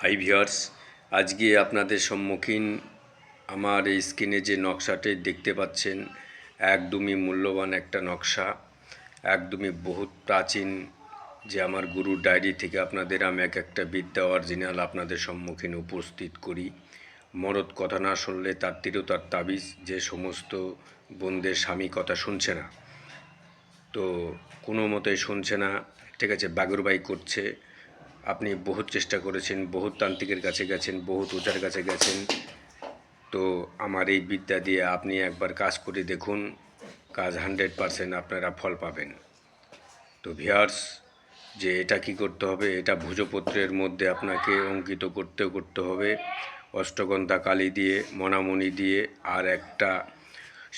Hi viewers, আজকে আপনাদের সম্মুখীন আমার এই স্ক্রিনে যে নকশাটি দেখতে পাচ্ছেন একদমই মূল্যবান একটা নকশা, একদমই বহুত প্রাচীন, যে আমার গুরুর ডায়েরি থেকে আপনাদের আমি একটা বিদ্যা অরিজিনাল আপনাদের সম্মুখীন উপস্থিত করি। মরদ কথা না শুনলে তার তিরতার তাবিজ, যে সমস্ত বোনদের স্বামী কথা শুনছে না, তো কোনো মতেই শুনছে না, ঠিক আছে, বাগুরবাই করছে। আপনি বহুত চেষ্টা করেছেন, বহুত তান্ত্রিকের কাছে গেছেন, বহুত ওঝার কাছে গেছেন, তো আমার এই বিদ্যা দিয়ে আপনি একবার কাজ করে দেখুন, কাজ 100% আপনারা ফল পাবেন। তো ভিউয়ার্স, যে এটা কি করতে হবে, এটা ভুজপত্রের মধ্যে আপনাকে অঙ্কিত করতে হবে অষ্টগন্ধা কালি দিয়ে, মনামণি দিয়ে, আর একটা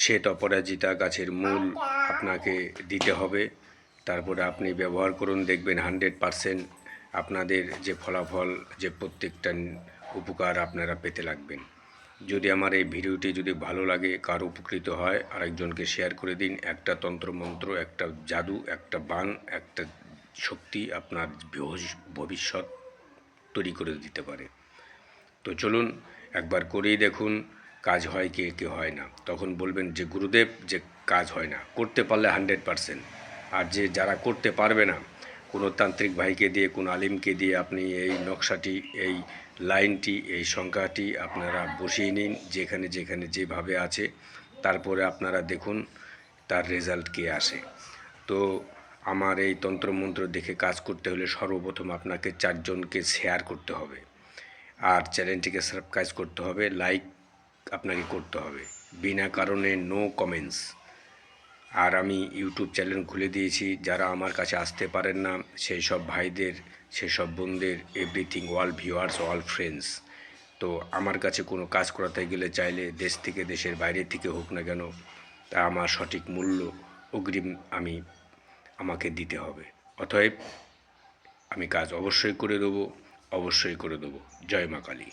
শ্বেত অপরাজিতা গাছের মূল আপনাকে দিতে হবে। তারপরে আপনি ব্যবহার করুন, দেখবেন 100% আপনাদের যে ফলাফল, যে প্রত্যেকটা উপকার আপনারা পেতে লাগবেন। যদি আমার এই ভিডিওটি যদি ভালো লাগে, কার উপকৃত হয়, আরেকজনকে শেয়ার করে দিন। একটা তন্ত্রমন্ত্র, একটা জাদু, একটা বান, একটা শক্তি আপনার ভবিষ্যৎ তৈরি করে দিতে পারে। তো চলুন একবার করেই দেখুন, কাজ হয় কি হয় না, তখন বলবেন যে গুরুদেব যে কাজ হয় না। করতে পারলে 100%, আর যারা করতে পারবে না, কোনো তান্ত্রিক ভাইকে দিয়ে, কোনো আলিমকে দিয়ে আপনি এই নকশাটি, এই লাইনটি, এই সংখ্যাটি আপনারা বসিয়ে নিন যেখানে যেখানে যেভাবে আছে, তারপরে আপনারা দেখুন তার রেজাল্ট কী আসে। তো আমার এই তন্ত্রমন্ত্র দেখে কাজ করতে হলে সর্বপ্রথম আপনাকে 4 জনকে শেয়ার করতে হবে, আর চ্যানেলটিকে সাবস্ক্রাইব করতে হবে, লাইক আপনাকে করতে হবে, বিনা কারণে নো কমেন্টস। আর আমি ইউটিউব চ্যানেল খুলে দিয়েছি, যারা আমার কাছে আসতে পারেন না সেই সব ভাইদের, সেই সব বোনদের, everything all viewers, all friends, তো আমার কাছে কোনো কাজ করাতে গেলে চাইলে দেশ থেকে, দেশের বাইরে থেকে হোক না কেন, তা আমার সঠিক মূল্য অগ্রিম আমাকে দিতে হবে। অতএব আমি কাজ অবশ্যই করে দেবো, অবশ্যই করে দেবো। জয় মা কালী।